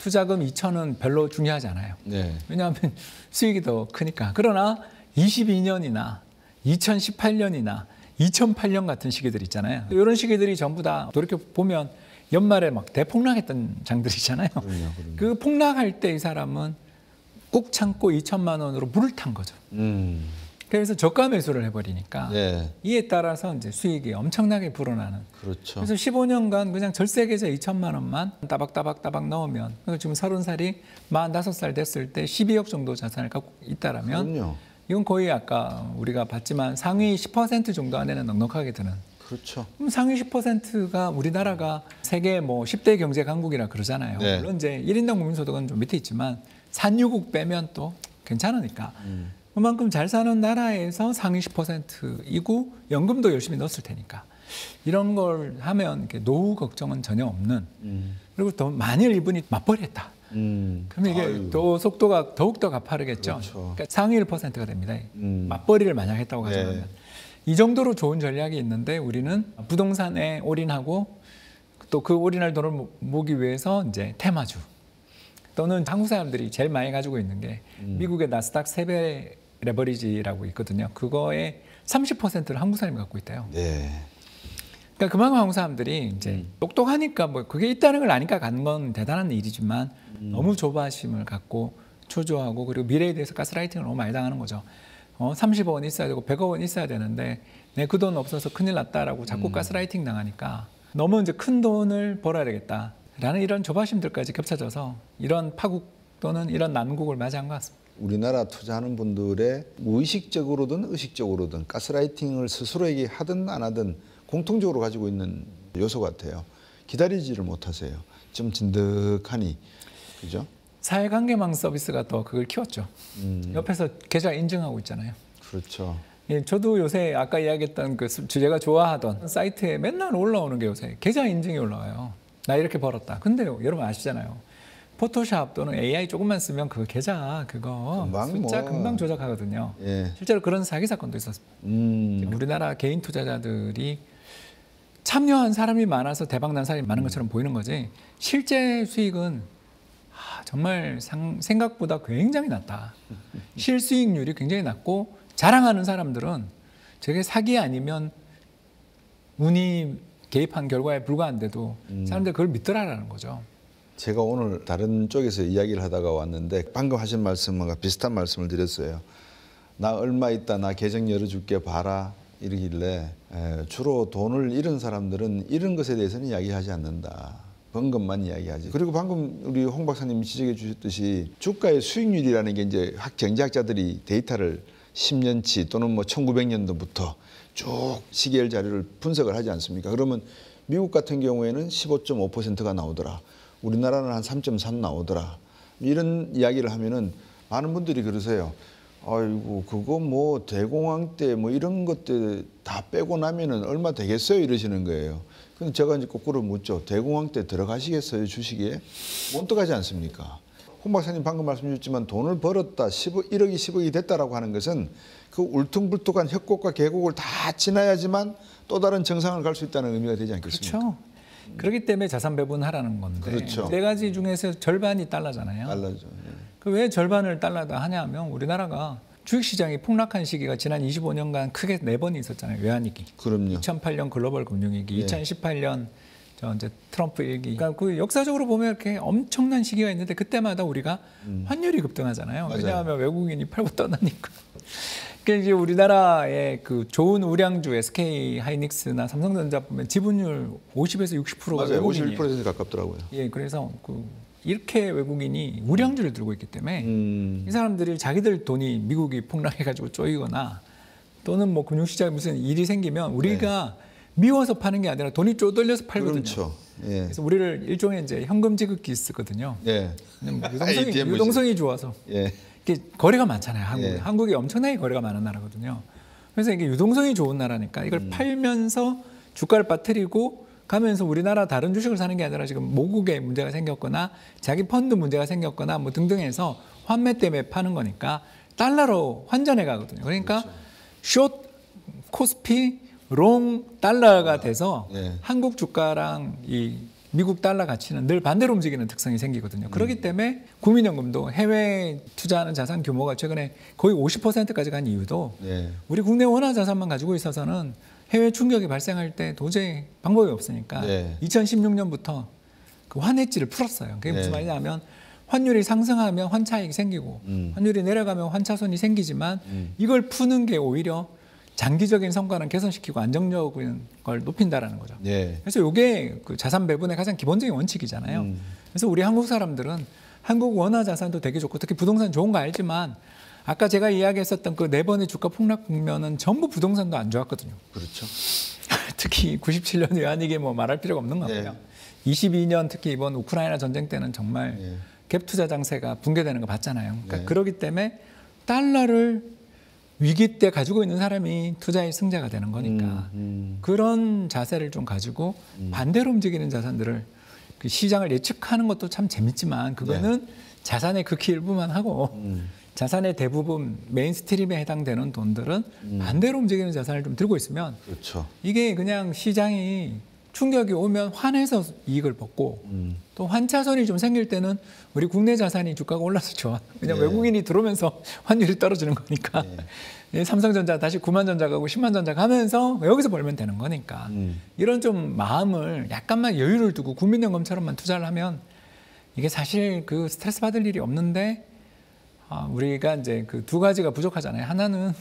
투자금 2천은 별로 중요하지 않아요. 네. 왜냐하면 수익이 더 크니까. 그러나 22년이나 2018년이나 2008년 같은 시기들 있잖아요. 이런 시기들이 전부 다 돌이켜 보면 연말에 막 대폭락했던 장들이잖아요. 그럼요. 그 폭락할 때 이 사람은 꾹 참고 2천만 원으로 물을 탄 거죠. 그래서 저가 매수를 해버리니까 네. 이에 이에 따라서 이제 수익이 엄청나게 불어나는. 그렇죠. 그래서 15년간 그냥 절세 계좌 2천만 원만 따박따박 넣으면 지금 30살이 45살 됐을 때 12억 정도 자산을 갖고 있다라면 그럼요. 이건 거의 아까 우리가 봤지만 상위 10% 정도 안에는 넉넉하게 드는. 그렇죠. 그럼 상위 10%가 우리나라가 세계 뭐 10대 경제 강국이라 그러잖아요. 네. 물론 이제 1인당 국민소득은 좀 밑에 있지만 산유국 빼면 또 괜찮으니까. 그만큼 잘 사는 나라에서 상위 10%이고 연금도 열심히 넣었을 테니까. 이런 걸 하면 이렇게 노후 걱정은 전혀 없는. 그리고 또 만일 이분이 맞벌이했다. 그러면 이게 아유. 또 속도가 더욱더 가파르겠죠. 그렇죠. 그러니까 상위 1%가 됩니다. 맞벌이를 만약 했다고 가정하면. 네. 이 정도로 좋은 전략이 있는데 우리는 부동산에 올인하고 또 그 올인할 돈을 모으기 위해서 이제 테마주 또는 한국 사람들이 제일 많이 가지고 있는 게 미국의 나스닥 3배 레버리지라고 있거든요. 그거의 30%를 한국 사람이 갖고 있대요. 네. 그러니까 그만큼 한국 사람들이 이제 똑똑하니까 뭐 그게 있다는 걸 아니까 가는 건 대단한 일이지만 너무 조바심을 갖고 초조하고 그리고 미래에 대해서 가스라이팅을 너무 많이 당하는 거죠. 30억 원 있어야 되고 100억 원 있어야 되는데 내 그 돈 없어서 큰일 났다라고 자꾸 가스라이팅 당하니까 너무 이제 큰 돈을 벌어야 되겠다라는 이런 조바심들까지 겹쳐져서 이런 파국 또는 이런 난국을 맞이한 것 같습니다. 우리나라 투자하는 분들의 무의식적으로든 의식적으로든 가스라이팅을 스스로에게 하든 안 하든 공통적으로 가지고 있는 요소 같아요. 기다리지를 못하세요. 좀 진득하니. 그죠? 사회관계망 서비스가 더 그걸 키웠죠. 옆에서 계좌 인증하고 있잖아요. 그렇죠. 예, 저도 요새 아까 이야기했던 그 제가 좋아하던 사이트에 맨날 올라오는 게 요새 계좌 인증이 올라와요. 나 이렇게 벌었다. 근데요, 여러분 아시잖아요. 포토샵 또는 AI 조금만 쓰면 그 계좌 그거 금방 숫자 뭐. 금방 조작하거든요. 예. 실제로 그런 사기 사건도 있었습니다. 우리나라 개인 투자자들이 참여한 사람이 많아서 대박난 사람이 많은 것처럼 보이는 거지 실제 수익은 정말 생각보다 굉장히 낮다. 실수익률이 굉장히 낮고 자랑하는 사람들은 저게 사기 아니면 운이 개입한 결과에 불과한데도 사람들이 그걸 믿더라라는 거죠. 제가 오늘 다른 쪽에서 이야기를 하다가 왔는데 방금 하신 말씀과 비슷한 말씀을 드렸어요. 나 얼마 있다 나 계정 열어줄게 봐라 이러길래 주로 돈을 잃은 사람들은 잃은 것에 대해서는 이야기하지 않는다. 번 것만 이야기하지. 그리고 방금 우리 홍 박사님이 지적해 주셨듯이 주가의 수익률이라는 게 이제 경제학자들이 데이터를 10년치 또는 뭐 1900년도부터 쭉 시계열 자료를 분석을 하지 않습니까? 그러면 미국 같은 경우에는 15.5%가 나오더라. 우리나라는 한 3.3 나오더라. 이런 이야기를 하면은 많은 분들이 그러세요. 아이고 그거 뭐 대공황 때 뭐 이런 것들 다 빼고 나면은 얼마 되겠어요 이러시는 거예요. 근데 제가 이제 거꾸로 묻죠. 대공황 때 들어가시겠어요 주식에? 못 들어가지 않습니까? 홍 박사님 방금 말씀 주셨지만 돈을 벌었다 1억이 10억이 됐다라고 하는 것은 그 울퉁불퉁한 협곡과 계곡을 다 지나야지만 또 다른 정상을 갈 수 있다는 의미가 되지 않겠습니까? 그렇죠. 그렇기 때문에 자산 배분하라는 건데 그렇죠. 네 가지 중에서 절반이 달러잖아요. 달라져. 그 왜 절반을 달러다 하냐면 우리나라가 주식시장이 폭락한 시기가 지난 25년간 크게 4번이 있었잖아요. 외환위기. 그럼요. 2008년 글로벌 금융위기, 예. 2018년 이제 트럼프 일기. 그러니까 그 역사적으로 보면 이렇게 엄청난 시기가 있는데 그때마다 우리가 환율이 급등하잖아요. 맞아요. 왜냐하면 외국인이 팔고 떠나니까. 그러니까 이제 우리나라의 그 좋은 우량주 SK 하이닉스나 삼성전자 보면 지분율 50에서 60%가 맞아요. 외국인이에요. 51% 가깝더라고요. 예, 그래서 이렇게 외국인이 우량주를 들고 있기 때문에 이 사람들이 자기들 돈이 미국이 폭락해가지고 쪼이거나 또는 뭐 금융시장에 무슨 일이 생기면 우리가 미워서 파는 게 아니라 돈이 쪼들려서 팔거든요. 그렇죠. 예. 그래서 우리를 일종의 이제 현금 지급기 쓰거든요. 예. 유동성이 좋아서 예. 이게 거래가 많잖아요. 예. 한국이 엄청나게 거래가 많은 나라거든요. 그래서 이게 유동성이 좋은 나라니까 이걸 팔면서 주가를 빠뜨리고 가면서 우리나라 다른 주식을 사는 게 아니라 지금 모국에 문제가 생겼거나 자기 펀드 문제가 생겼거나 뭐 등등 해서 환매 때문에 파는 거니까 달러로 환전해 가거든요. 그러니까 숏 코스피 롱 달러가 돼서 예. 한국 주가랑 이 미국 달러 가치는 늘 반대로 움직이는 특성이 생기거든요. 그렇기 때문에 국민연금도 해외 투자하는 자산 규모가 최근에 거의 50%까지 간 이유도 예. 우리 국내 원화 자산만 가지고 있어서는 해외 충격이 발생할 때 도저히 방법이 없으니까 네. 2016년부터 그 환해지를 풀었어요. 그게 무슨 네. 말이냐면 환율이 상승하면 환차익이 생기고 환율이 내려가면 환차손이 생기지만 이걸 푸는 게 오히려 장기적인 성과는 개선시키고 안정적인 걸 높인다라는 거죠. 예. 그래서 이게 그 자산 배분의 가장 기본적인 원칙이잖아요. 그래서 우리 한국 사람들은 한국 원화 자산도 되게 좋고 특히 부동산 좋은 거 알지만 아까 제가 이야기했었던 그 4번의 주가 폭락 국면은 전부 부동산도 안 좋았거든요. 그렇죠. 특히 97년 외환위기 뭐 말할 필요가 없는 것 같고요. 22년 특히 이번 우크라이나 전쟁 때는 정말 갭 투자 장세가 붕괴되는 거 봤잖아요. 그러니까 그렇기 때문에 달러를 위기 때 가지고 있는 사람이 투자의 승자가 되는 거니까 그런 자세를 좀 가지고 반대로 움직이는 자산들을 그 시장을 예측하는 것도 참 재밌지만 그거는 자산의 극히 일부만 하고 자산의 대부분 메인스트림에 해당되는 돈들은 반대로 움직이는 자산을 좀 들고 있으면 그렇죠. 이게 그냥 시장이 충격이 오면 환해서 이익을 벗고 또 환차손이 좀 생길 때는 우리 국내 자산이 주가가 올라서 좋아. 왜냐면 외국인이 들어오면서 환율이 떨어지는 거니까. 삼성전자 다시 9만 전자 가고 10만 전자 가면서 여기서 벌면 되는 거니까. 이런 좀 마음을 약간만 여유를 두고 국민연금처럼만 투자를 하면 이게 사실 그 스트레스 받을 일이 없는데 우리가 이제 그 두 가지가 부족하잖아요. 하나는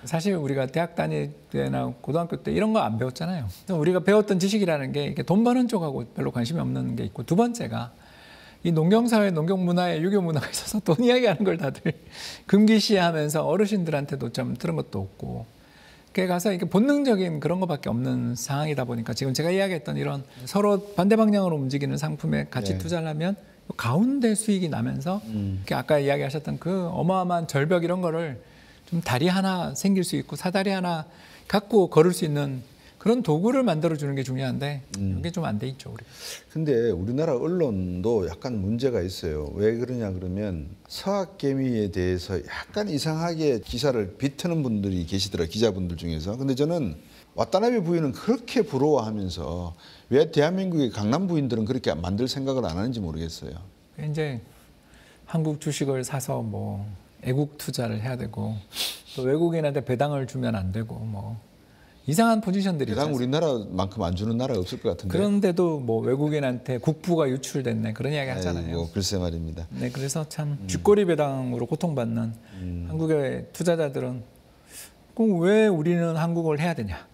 사실 우리가 대학 다닐 때나 고등학교 때 이런 거 안 배웠잖아요. 우리가 배웠던 지식이라는 게 이렇게 돈 버는 쪽하고 별로 관심이 없는 게 있고 두 번째가 이 농경사회, 농경문화에 유교문화가 있어서 돈 이야기하는 걸 다들 금기시하면서 어르신들한테도 좀 들은 것도 없고 그게 가서 이게 본능적인 그런 것밖에 없는 상황이다 보니까 지금 제가 이야기했던 이런 서로 반대 방향으로 움직이는 상품에 같이 투자를 하면 가운데 수익이 나면서 아까 이야기하셨던 그 어마어마한 절벽 이런 거를 좀 다리 하나 생길 수 있고 사다리 하나 갖고 걸을 수 있는 그런 도구를 만들어주는 게 중요한데 이게 좀 안 돼 있죠. 우리. 근데 우리나라 언론도 약간 문제가 있어요. 왜 그러냐 그러면 서학개미에 대해서 약간 이상하게 기사를 비트는 분들이 계시더라고요. 기자분들 중에서. 근데 저는 와타나베 부인은 그렇게 부러워하면서 왜 대한민국의 강남 부인들은 그렇게 만들 생각을 안 하는지 모르겠어요. 이제 한국 주식을 사서 뭐 애국 투자를 해야 되고 또 외국인한테 배당을 주면 안 되고 뭐 이상한 포지션들이 배당 우리나라만큼 안 주는 나라가 없을 것 같은데. 그런데도 뭐 외국인한테 국부가 유출됐네 그런 이야기 하잖아요. 뭐 글쎄 말입니다. 네, 그래서 참 쥐꼬리 배당으로 고통받는 한국의 투자자들은 그럼 왜 우리는 한국을 해야 되냐?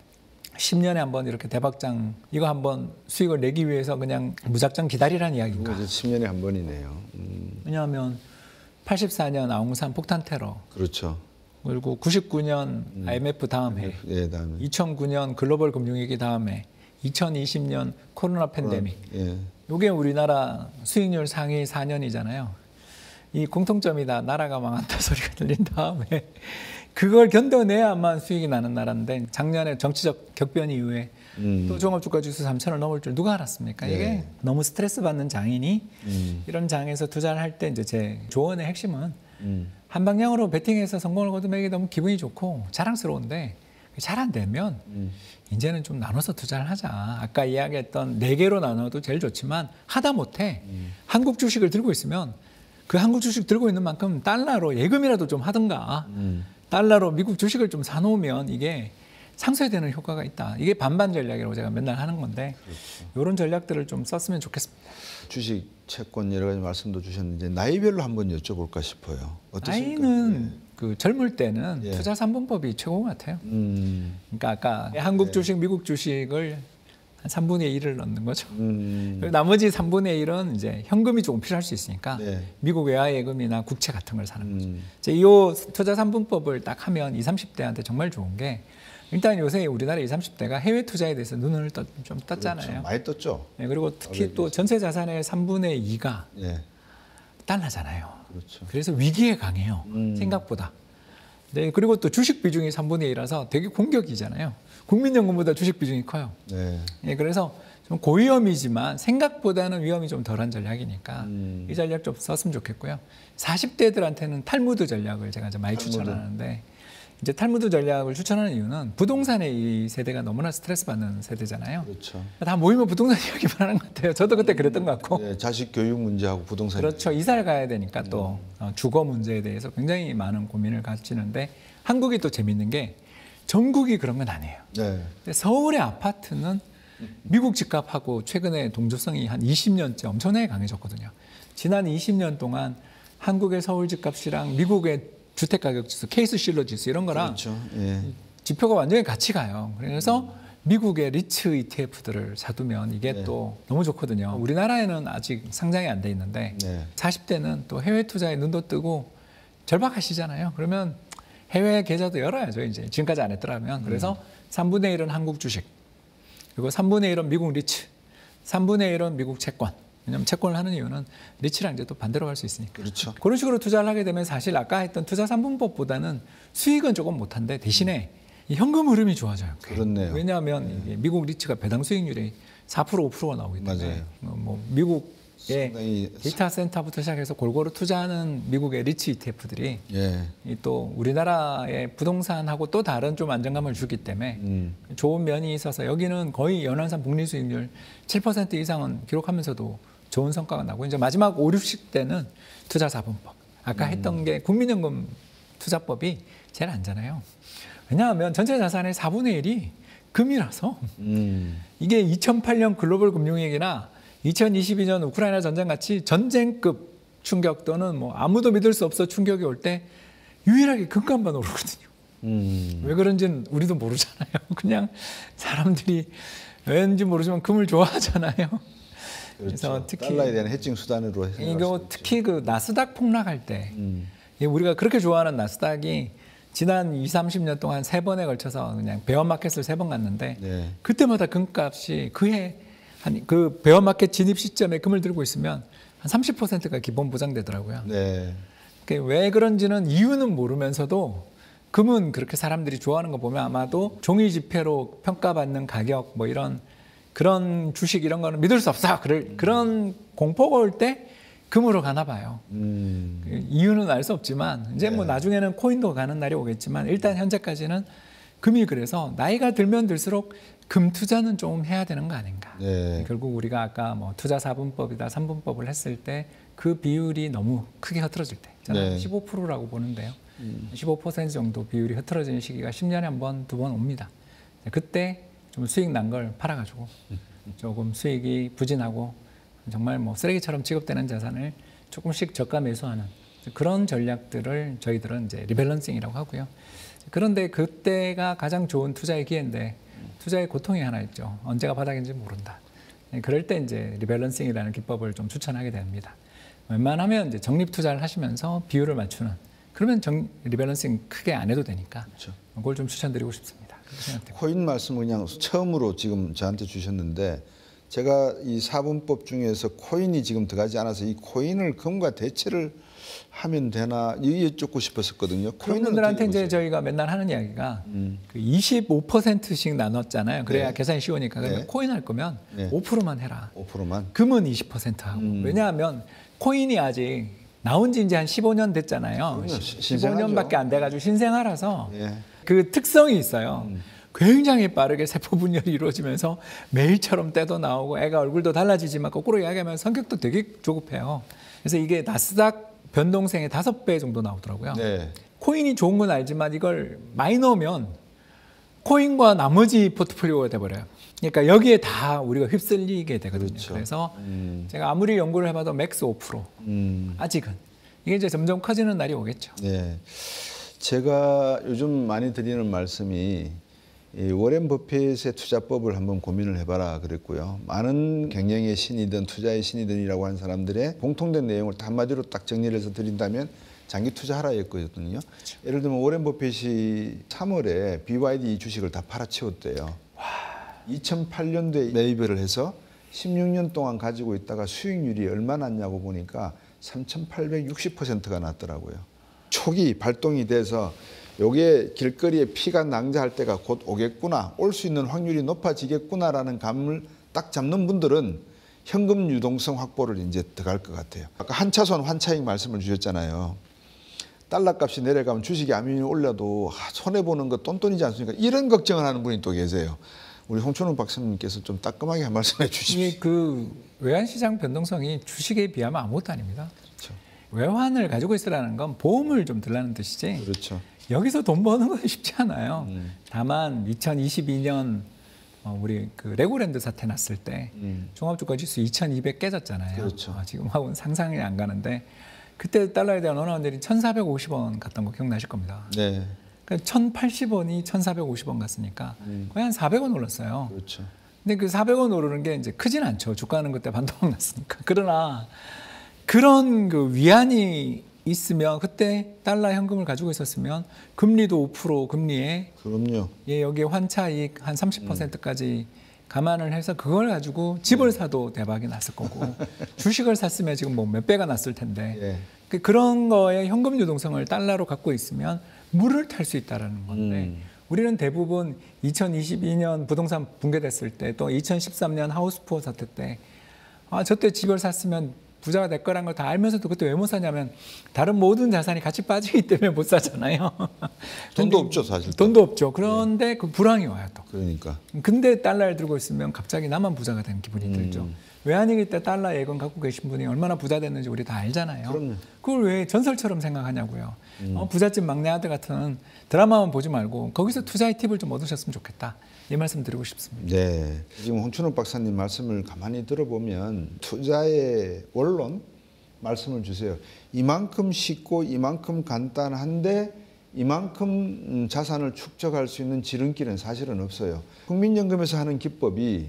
10년에 한번 이렇게 대박장 이거 한번 수익을 내기 위해서 그냥 무작정 기다리라는 이야기인가? 10년에 한 번이네요. 왜냐하면 84년 아웅산 폭탄 테러, 그렇죠. 그리고 99년 IMF 다음 해, 예, 다음에 2009년 글로벌 금융위기 다음 해, 2020년 코로나 팬데믹. 이게 우리나라 수익률 상위 4년이잖아요. 이 공통점이다. 나라가 망한다 소리가 들린 다음에 그걸 견뎌내야만 수익이 나는 나라인데 작년에 정치적 격변 이후에 또 종합주가지수 3,000을 넘을 줄 누가 알았습니까? 이게 너무 스트레스 받는 장이니 이런 장에서 투자를 할 때 이제 제 조언의 핵심은 한 방향으로 베팅해서 성공을 거두면 이게 너무 기분이 좋고 자랑스러운데 잘 안 되면 이제는 좀 나눠서 투자를 하자. 아까 이야기했던 4개로 나눠도 제일 좋지만 하다 못해 한국 주식을 들고 있으면 그 한국 주식 들고 있는 만큼 달러로 예금이라도 좀 하든가 달러로 미국 주식을 좀 사놓으면 이게 상쇄되는 효과가 있다. 이게 반반 전략이라고 제가 맨날 하는 건데 이런 전략들을 좀 썼으면 좋겠습니다. 주식, 채권 여러 가지 말씀도 주셨는데 나이별로 한번 여쭤볼까 싶어요. 어떠십니까? 나이는 그 젊을 때는 예. 투자 3분법이 최고 같아요. 그러니까 아까 한국 주식, 미국 주식을 한 3분의 1을 넣는 거죠. 그리고 나머지 3분의 1은 이제 현금이 조금 필요할 수 있으니까 네. 미국 외화예금이나 국채 같은 걸 사는 거죠. 이제 이 투자 3분법을 딱 하면 20, 30대한테 정말 좋은 게 일단 요새 우리나라 20, 30대가 해외 투자에 대해서 눈을 좀 떴잖아요. 그렇죠. 많이 떴죠. 네, 그리고 특히 또 전세 자산의 3분의 2가 예. 달러잖아요. 그렇죠. 그래서 위기에 강해요. 생각보다. 네, 그리고 또 주식 비중이 3분의 2라서 되게 공격이잖아요. 국민연금보다 주식 비중이 커요. 네. 예, 그래서 좀 고위험이지만 생각보다는 위험이 좀 덜한 전략이니까 이 전략 좀 썼으면 좋겠고요. 40대들한테는 탈무드 전략을 제가 좀 많이 추천하는데 이제 탈무드 전략을 추천하는 이유는 부동산에 이 세대가 너무나 스트레스 받는 세대잖아요. 그렇죠. 다 모이면 부동산 이야기만 하는 것 같아요. 저도 그때 그랬던 것 같고. 네, 자식 교육 문제하고 부동산. 그렇죠. 이사를 가야 되니까 또 주거 문제에 대해서 굉장히 많은 고민을 가지는데 한국이 또 재밌는 게 전국이 그런 건 아니에요. 네. 근데 서울의 아파트는 미국 집값하고 최근에 동조성이 한 20년째 엄청나게 강해졌거든요. 지난 20년 동안 한국의 서울 집값이랑 미국의 주택가격 지수, 케이스 실러 지수 이런 거랑 그렇죠. 예. 지표가 완전히 같이 가요. 그래서 미국의 리츠 ETF들을 사두면 이게 또 너무 좋거든요. 우리나라에는 아직 상장이 안 돼 있는데 네. 40대는 또 해외 투자에 눈도 뜨고 절박하시잖아요. 그러면 해외 계좌도 열어야죠. 이제 지금까지 안 했더라면. 그래서 3분의 1은 한국 주식, 그리고 3분의 1은 미국 리츠, 3분의 1은 미국 채권. 왜냐하면 채권을 하는 이유는 리츠랑 이제 또 반대로 갈 수 있으니까. 그렇죠. 그런 식으로 투자를 하게 되면 사실 아까 했던 투자 3분법보다는 수익은 조금 못한데 대신에 이 현금 흐름이 좋아져요. 그렇네요. 왜냐하면 이게 미국 리츠가 배당 수익률이 4% 5%가 나오기 때문에 맞아요. 뭐 미국의 상당히 데이터 센터부터 시작해서 골고루 투자하는 미국의 리츠 ETF들이 예. 또 우리나라의 부동산하고 또 다른 좀 안정감을 주기 때문에 좋은 면이 있어서 여기는 거의 연환산 복리 수익률 7% 이상은 기록하면서도 좋은 성과가 나고 이제 마지막 5, 60대는 투자 4분법. 아까 했던 게 국민연금 투자법이 제일 안잖아요. 왜냐하면 전체 자산의 4분의 1이 금이라서 이게 2008년 글로벌 금융위기나 2022년 우크라이나 전쟁 같이 전쟁급 충격 또는 뭐 아무도 믿을 수 없어 충격이 올 때 유일하게 금값만 오르거든요. 왜 그런지는 우리도 모르잖아요. 그냥 사람들이 왠지 모르지만 금을 좋아하잖아요. 그래서 그렇죠. 특히 달러에 대한 해칭 수단으로 해서 이거 특히 그 나스닥 폭락할 때 우리가 그렇게 좋아하는 나스닥이 지난 20, 30년 동안 3번에 걸쳐서 그냥 베어마켓을 3번 갔는데 네. 그때마다 금값이 그해 그 베어마켓 진입 시점에 금을 들고 있으면 한 30%가 기본 보장되더라고요. 네. 왜 그런지는 이유는 모르면서도 금은 그렇게 사람들이 좋아하는 거 보면 아마도 종이 지폐로 평가받는 가격 뭐 이런 그런 주식 이런 거는 믿을 수 없어. 그런 공포가 올 때 금으로 가나 봐요. 이유는 알 수 없지만 이제 뭐 나중에는 코인도 가는 날이 오겠지만 일단 현재까지는 금이 그래서 나이가 들면 들수록 금 투자는 좀 해야 되는 거 아닌가. 네. 결국 우리가 아까 뭐 투자 4분법이다 3분법을 했을 때 그 비율이 너무 크게 흐트러질 때 저는 15%라고 보는데요. 15% 정도 비율이 흐트러지는 시기가 10년에 한 번, 두 번 옵니다. 그때 좀 수익 난 걸 팔아가지고 조금 수익이 부진하고 정말 뭐 쓰레기처럼 취급되는 자산을 조금씩 저가 매수하는 그런 전략들을 저희들은 이제 리밸런싱이라고 하고요. 그런데 그때가 가장 좋은 투자의 기회인데 투자의 고통이 하나 있죠. 언제가 바닥인지 모른다. 그럴 때 이제 리밸런싱이라는 기법을 좀 추천하게 됩니다. 웬만하면 이제 적립 투자를 하시면서 비율을 맞추는 그러면 리밸런싱 크게 안 해도 되니까 그렇죠. 그걸 좀 추천드리고 싶습니다. 그렇게 생각됩니다. 코인 말씀을 그냥 처음으로 지금 저한테 주셨는데 제가 이 4분법 중에서 코인이 지금 들어가지 않아서 이 코인을 금과 대체를 하면 되나 여쭙고 싶었었거든요. 그런 분들한테 이제 저희가 맨날 하는 이야기가 그 25%씩 나눴잖아요. 그래야 계산이 쉬우니까. 그러면 코인 할 거면 5%만 해라. 5%만. 금은 20% 하고. 왜냐하면 코인이 아직 나온 지 이제 한 15년 됐잖아요. 15년밖에 안 돼가지고 신생아라서 그 특성이 있어요. 굉장히 빠르게 세포 분열이 이루어지면서 매일처럼 때도 나오고 애가 얼굴도 달라지지만 거꾸로 이야기하면 성격도 되게 조급해요. 그래서 이게 나스닥 변동성의 5배 정도 나오더라고요. 네. 코인이 좋은 건 알지만 이걸 많이 넣으면 코인과 나머지 포트폴리오가 돼버려요. 그러니까 여기에 다 우리가 휩쓸리게 되거든요. 그렇죠. 그래서 제가 아무리 연구를 해봐도 맥스 5%. 아직은. 이게 이제 점점 커지는 날이 오겠죠. 네. 제가 요즘 많이 드리는 말씀이 이 워렌 버핏의 투자법을 한번 고민을 해봐라 그랬고요. 많은 경영의 신이든 투자의 신이든이라고 하는 사람들의 공통된 내용을 다 한마디로 딱 정리를 해서 드린다면 장기 투자하라 했거든요. 그렇죠. 예를 들면 워렌 버핏이 3월에 BYD 주식을 다 팔아치웠대요. 2008년도에 매입을 해서 16년 동안 가지고 있다가 수익률이 얼마 났냐고 보니까 3,860%가 났더라고요. 초기 발동이 돼서 요게 길거리에 피가 낭자할 때가 곧 오겠구나, 올 수 있는 확률이 높아지겠구나라는 감을 딱 잡는 분들은 현금 유동성 확보를 이제 들어갈 것 같아요. 아까 한차선 환차익 말씀을 주셨잖아요. 달러 값이 내려가면 주식이 아무리 올려도 손해보는 거 똔똔이지 않습니까? 이런 걱정을 하는 분이 또 계세요. 우리 홍춘욱 박사님께서 좀 따끔하게 한 말씀 해주십시오. 이게 그 외환시장 변동성이 주식에 비하면 아무것도 아닙니다. 그렇죠. 외환을 가지고 있으라는 건 보험을 좀 들라는 뜻이지. 그렇죠. 여기서 돈 버는 건 쉽지 않아요. 다만 2022년 우리 그 레고랜드 사태 났을 때 종합주가지수 2200 깨졌잖아요. 그렇죠. 지금하고는 상상이 안 가는데 그때 달러에 대한 원화원들이 1,450원 갔던 거 기억나실 겁니다. 네. 그러니까 1,080원이 1,450원 갔으니까 거의 한 400원 올랐어요. 그렇죠. 근데 그 400원 오르는 게 이제 크진 않죠. 주가는 그때 반토막 났으니까. 그러나 그런 그 위안이 있으면 그때 달러 현금을 가지고 있었으면 금리도 5% 금리에 그럼요. 예, 여기에 환차익 한 30%까지 감안을 해서 그걸 가지고 집을 사도 대박이 났을 거고 주식을 샀으면 지금 뭐 몇 배가 났을 텐데 그런 거에 현금 유동성을 달러로 갖고 있으면 물을 탈 수 있다라는 건데 우리는 대부분 2022년 부동산 붕괴됐을 때 또 2013년 하우스푸어 사태 때 저때 집을 샀으면 부자가 될 거란 걸 다 알면서도 그때 왜 못 사냐면 다른 모든 자산이 같이 빠지기 때문에 못 사잖아요. 돈도 없죠, 사실. 돈도 없죠. 그런데 그 불황이 와요 또. 그러니까. 근데 달러를 들고 있으면 갑자기 나만 부자가 되는 기분이 들죠. 외환위기 때 달러 예금 갖고 계신 분이 얼마나 부자 됐는지 우리 다 알잖아요. 그럼요. 그걸 왜 전설처럼 생각하냐고요. 부잣집 막내 아들 같은 드라마만 보지 말고 거기서 투자의 팁을 좀 얻으셨으면 좋겠다. 이 말씀 드리고 싶습니다. 네. 지금 홍춘욱 박사님 말씀을 가만히 들어보면 투자의 원론 말씀을 주세요. 이만큼 쉽고 이만큼 간단한데 이만큼 자산을 축적할 수 있는 지름길은 사실은 없어요. 국민연금에서 하는 기법이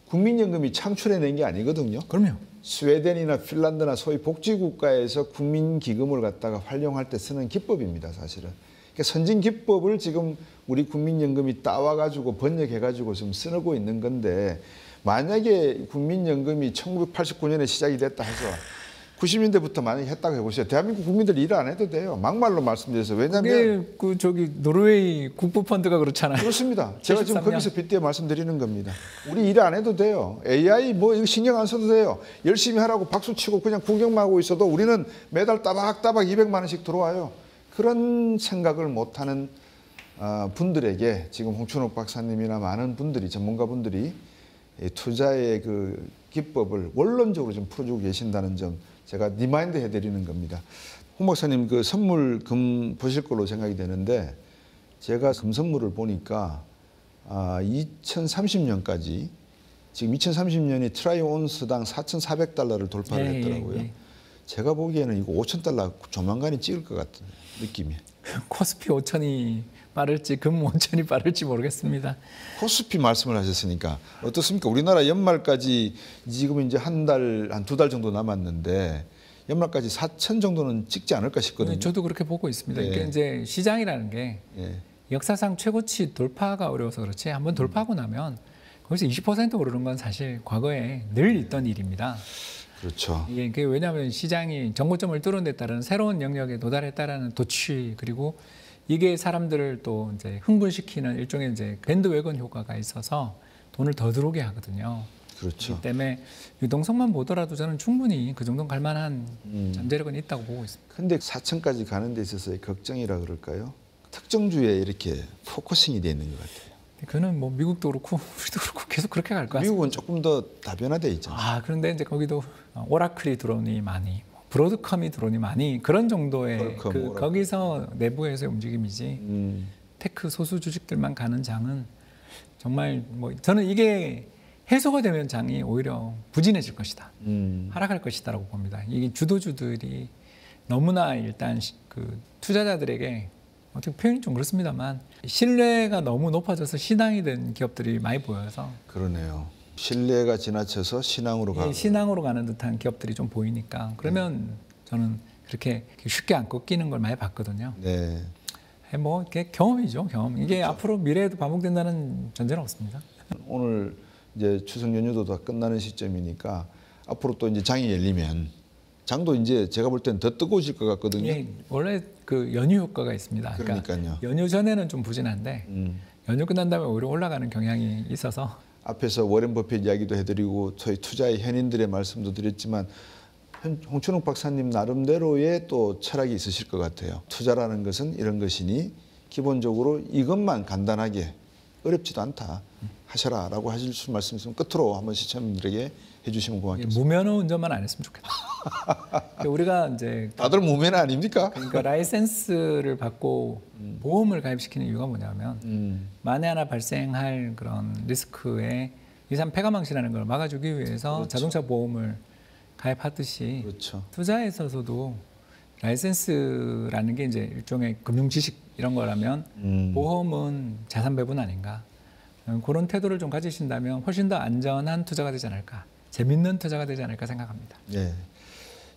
국민연금이 창출해낸 게 아니거든요. 그럼요. 스웨덴이나 핀란드나 소위 복지국가에서 국민기금을 갖다가 활용할 때 쓰는 기법입니다, 사실은. 그러니까 선진 기법을 지금 우리 국민연금이 따와가지고 번역해가지고 지금 쓰고 있는 건데 만약에 국민연금이 1989년에 시작이 됐다 해서 90년대부터 많이 했다고 해보세요. 대한민국 국민들 일 안 해도 돼요. 막말로 말씀드려서. 왜냐하면 그 저기 노르웨이 국부펀드가 그렇잖아요. 그렇습니다. 제가 지금 73년. 거기서 빗대어 말씀드리는 겁니다. 우리 일 안 해도 돼요. AI 뭐 이거 신경 안 써도 돼요. 열심히 하라고 박수치고 그냥 구경만 하고 있어도 우리는 매달 따박따박 200만 원씩 들어와요. 그런 생각을 못하는 분들에게 지금 홍춘욱 박사님이나 많은 분들이 전문가분들이 투자의 그 기법을 원론적으로 좀 풀어주고 계신다는 점 제가 리마인드 해드리는 겁니다. 홍 박사님 그 선물 금 보실 걸로 생각이 되는데 제가 금 선물을 보니까 2030년까지 지금 2030년이 트라이 온스당 4,400달러를 돌파를 했더라고요. 제가 보기에는 이거 5,000달러 조만간에 찍을 것 같은 느낌이. 코스피 5천이 빠를지 금 5천이 빠를지 모르겠습니다. 코스피 말씀을 하셨으니까 어떻습니까? 우리나라 연말까지 지금 이제 한 두 달 정도 남았는데 연말까지 4천 정도는 찍지 않을까 싶거든요. 저도 그렇게 보고 있습니다. 이게 이제 시장이라는 게 역사상 최고치 돌파가 어려워서 그렇지 한번 돌파하고 나면 거기서 20% 오르는 건 사실 과거에 늘 있던 일입니다. 그렇죠. 이게 왜냐하면 시장이 정고점을 뚫은 데 따른 새로운 영역에 도달했다라는 도취 그리고 이게 사람들을 또 이제 흥분시키는 일종의 이제 밴드웨건 효과가 있어서 돈을 더 들어오게 하거든요. 그렇죠. 그렇기 때문에 유동성만 보더라도 저는 충분히 그 정도는 갈 만한 잠재력은 있다고 보고 있습니다. 근데 4천까지 가는 데 있어서의 걱정이라 그럴까요? 특정주에 이렇게 포커싱이 되어 있는 것 같아요. 그는 뭐 미국도 그렇고 우리도 그렇고 계속 그렇게 갈 것 같습니다. 미국은 조금 더 다변화되어 있잖아요. 그런데 이제 거기도 오라클이 들어오니 많이 브로드컴이 들어오니 많이 그런 정도의 퀄컴, 오라클. 거기서 내부에서의 움직임이지 테크 소수 주식들만 가는 장은 정말 뭐 저는 이게 해소가 되면 장이 오히려 부진해질 것이다. 하락할 것이다라고 봅니다. 이게 주도주들이 너무나 일단 그 투자자들에게 어떻게 표현이 좀 그렇습니다만 신뢰가 너무 높아져서 신앙이 된 기업들이 많이 보여서 그러네요. 신뢰가 지나쳐서 신앙으로 가고 신앙으로 가는 듯한 기업들이 좀 보이니까 그러면 저는 그렇게 쉽게 안 꺾이는 걸 많이 봤거든요. 네. 뭐 이게 경험이죠, 경험. 이게 앞으로 미래에도 반복된다는 전제는 없습니다. 오늘 이제 추석 연휴도 다 끝나는 시점이니까 앞으로 또 이제 장이 열리면 장도 이제 제가 볼 때는 더 뜨거워질 것 같거든요. 예, 원래 그 연휴 효과가 있습니다. 그러니까요. 연휴 전에는 좀 부진한데 연휴 끝난 다음에 오히려 올라가는 경향이 있어서 앞에서 워렌 버핏 이야기도 해드리고 저희 투자의 현인들의 말씀도 드렸지만 홍춘욱 박사님 나름대로의 또 철학이 있으실 것 같아요. 투자라는 것은 이런 것이니 기본적으로 이것만 간단하게 어렵지도 않다 하셔라라고 하실 수 말씀 있으면 끝으로 한번 시청자분들에게 해주시면 고맙겠습니다. 무면허 운전만 안 했으면 좋겠다. 우리가 이제 다들 무면허 아닙니까? 그러니까 라이센스를 받고 보험을 가입시키는 이유가 뭐냐면 만에 하나 발생할 그런 리스크에 이산 폐가망신하는 걸 막아주기 위해서 그렇죠. 자동차 보험을 가입하듯이 그렇죠. 투자에 있어서도 라이센스라는 게 이제 일종의 금융 지식 이런 거라면 보험은 자산 배분 아닌가 그런 태도를 좀 가지신다면 훨씬 더 안전한 투자가 되지 않을까 재밌는 투자가 되지 않을까 생각합니다. 네.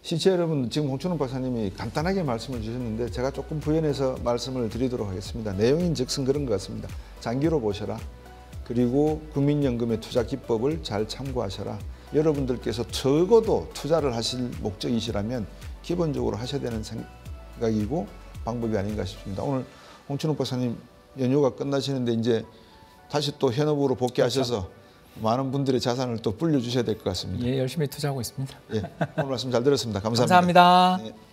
시청자 여러분 지금 홍춘욱 박사님이 간단하게 말씀을 주셨는데 제가 조금 부연해서 말씀을 드리도록 하겠습니다. 내용인즉슨 그런 것 같습니다. 장기로 보셔라. 그리고 국민연금의 투자 기법을 잘 참고하셔라. 여러분들께서 적어도 투자를 하실 목적이시라면 기본적으로 하셔야 되는 생각이고 방법이 아닌가 싶습니다. 오늘 홍춘욱 박사님 연휴가 끝나시는데 이제 다시 또 현업으로 복귀하셔서 그렇죠. 많은 분들의 자산을 또 불려주셔야 될 것 같습니다. 예, 열심히 투자하고 있습니다. 예, 오늘 말씀 잘 들었습니다. 감사합니다. 감사합니다. 네.